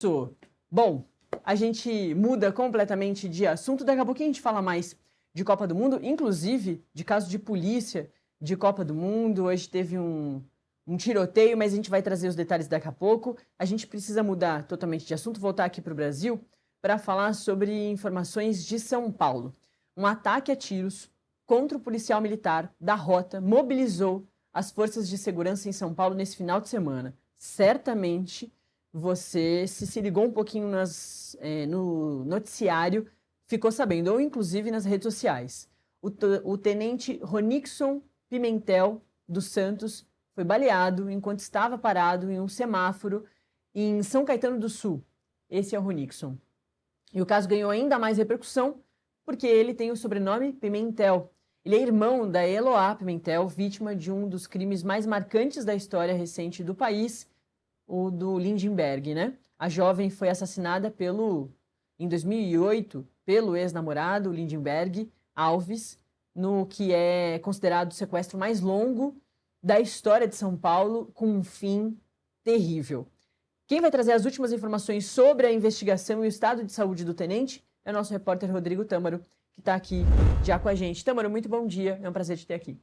Isso. Bom, a gente muda completamente de assunto. Daqui a pouquinho a gente fala mais de Copa do Mundo, inclusive de caso de polícia de Copa do Mundo. Hoje teve um tiroteio, mas a gente vai trazer os detalhes daqui a pouco. A gente precisa mudar totalmente de assunto, voltar aqui para o Brasil para falar sobre informações de São Paulo. Um ataque a tiros contra o policial militar da Rota mobilizou as forças de segurança em São Paulo nesse final de semana. Certamente você se ligou um pouquinho no noticiário, ficou sabendo, ou inclusive nas redes sociais. O tenente Ronixon Pimentel dos Santos foi baleado enquanto estava parado em um semáforo em São Caetano do Sul. Esse é o Ronixon. E o caso ganhou ainda mais repercussão porque ele tem o sobrenome Pimentel. Ele é irmão da Eloá Pimentel, vítima de um dos crimes mais marcantes da história recente do país, o do Lindenberg, né? A jovem foi assassinada em 2008 pelo ex-namorado Lindenberg Alves, no que é considerado o sequestro mais longo da história de São Paulo, com um fim terrível. Quem vai trazer as últimas informações sobre a investigação e o estado de saúde do tenente é o nosso repórter Rodrigo Tâmaro, que está aqui já com a gente. Tâmaro, muito bom dia, é um prazer te ter aqui.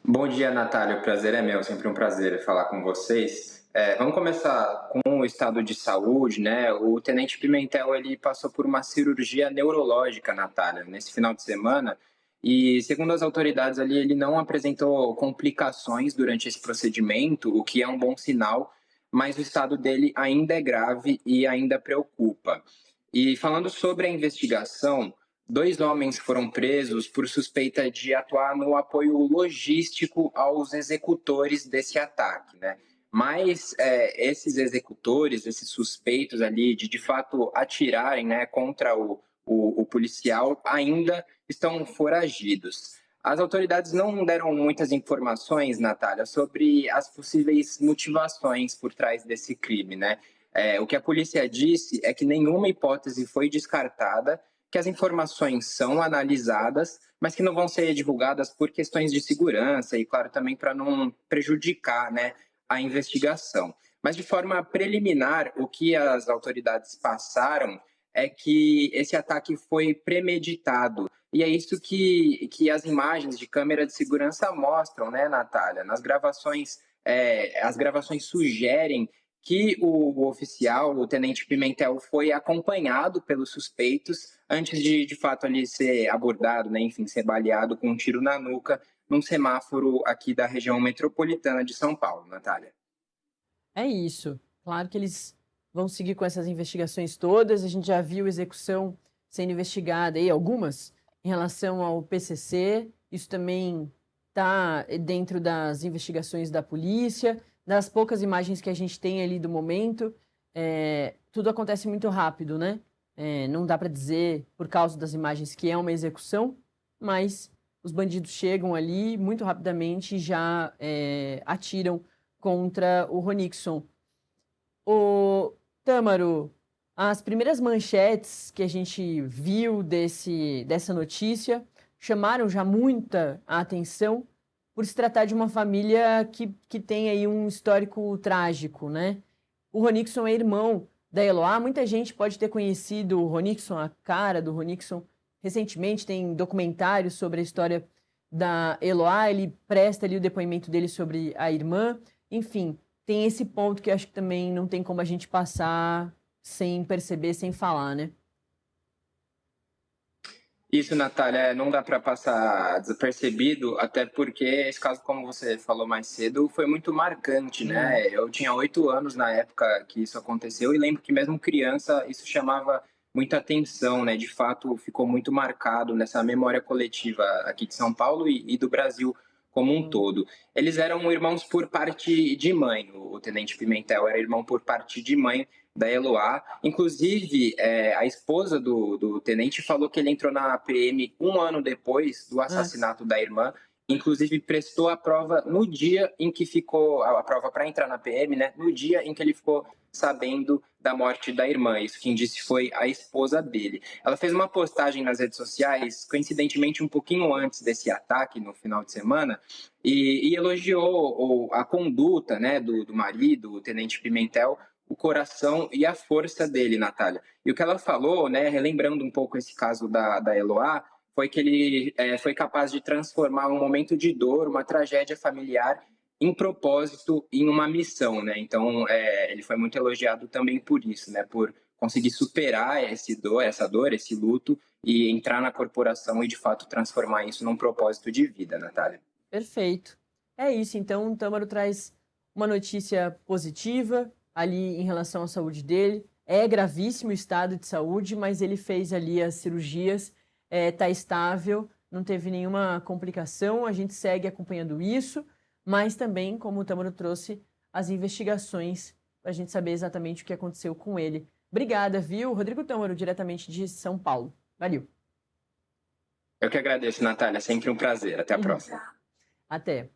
Bom dia, Natália, o prazer é meu, sempre um prazer falar com vocês. Vamos começar com o estado de saúde, né? O tenente Pimentel, ele passou por uma cirurgia neurológica, Natália, nesse final de semana, e segundo as autoridades ali, ele não apresentou complicações durante esse procedimento, o que é um bom sinal, mas o estado dele ainda é grave e ainda preocupa. E falando sobre a investigação, 2 homens foram presos por suspeita de atuar no apoio logístico aos executores desse ataque, né? Mas esses executores, esses suspeitos ali de fato atirarem, né, contra o policial, ainda estão foragidos. As autoridades não deram muitas informações, Natália, sobre as possíveis motivações por trás desse crime, né? O que a polícia disse é que nenhuma hipótese foi descartada, que as informações são analisadas, mas que não vão ser divulgadas por questões de segurança e, claro, também para não prejudicar, né, a investigação. Mas, de forma preliminar, o que as autoridades passaram é que esse ataque foi premeditado. E é isso que as imagens de câmera de segurança mostram, né, Natália? Nas gravações, as gravações sugerem que o oficial, o tenente Pimentel, foi acompanhado pelos suspeitos antes de fato ali ser abordado, né, enfim, ser baleado com um tiro na nuca num semáforo aqui da região metropolitana de São Paulo, Natália. É isso. Claro que eles vão seguir com essas investigações todas. A gente já viu execução sendo investigada aí, algumas, em relação ao PCC. Isso também está dentro das investigações da polícia. Das poucas imagens que a gente tem ali do momento, tudo acontece muito rápido, né? Não dá para dizer, por causa das imagens, que é uma execução, mas os bandidos chegam ali muito rapidamente e já atiram contra o Ronixon. O Tâmaro, as primeiras manchetes que a gente viu dessa notícia chamaram já muita atenção por se tratar de uma família que tem aí um histórico trágico, né? O Ronixon é irmão da Eloá. Muita gente pode ter conhecido o Ronixon, a cara do Ronixon. Recentemente tem documentários sobre a história da Eloá. Ele presta ali o depoimento dele sobre a irmã. Enfim, tem esse ponto que eu acho que também não tem como a gente passar sem perceber, sem falar, né? Isso, Natália, não dá para passar desapercebido, até porque esse caso, como você falou mais cedo, foi muito marcante, né? Eu tinha 8 anos na época que isso aconteceu e lembro que mesmo criança isso chamava muita atenção, né? De fato, ficou muito marcado nessa memória coletiva aqui de São Paulo e do Brasil como um todo. Eles eram irmãos por parte de mãe, o Tenente Pimentel era irmão por parte de mãe da Eloá. Inclusive, a esposa do tenente falou que ele entrou na PM um ano depois do assassinato da irmã. Inclusive, prestou a prova no dia em que ficou... A prova para entrar na PM, né? No dia em que ele ficou sabendo da morte da irmã. Isso quem disse foi a esposa dele. Ela fez uma postagem nas redes sociais, coincidentemente um pouquinho antes desse ataque, no final de semana, e elogiou a conduta, né, do marido, o Tenente Pimentel, o coração e a força dele, Natália. E o que ela falou, né, relembrando um pouco esse caso da Eloá, foi que ele foi capaz de transformar um momento de dor, uma tragédia familiar, em propósito, em uma missão, né? Então, ele foi muito elogiado também por isso, né? Por conseguir superar essa dor, esse luto, e entrar na corporação e, de fato, transformar isso num propósito de vida, Natália. Perfeito. É isso, então o Tâmaro traz uma notícia positiva ali em relação à saúde dele. É gravíssimo o estado de saúde, mas ele fez ali as cirurgias, está estável, não teve nenhuma complicação, a gente segue acompanhando isso, mas também, como o Tâmaro trouxe, as investigações para a gente saber exatamente o que aconteceu com ele. Obrigada, viu? Rodrigo Tâmaro, diretamente de São Paulo. Valeu. Eu que agradeço, Natália. Sempre um prazer. Até a próxima. Até.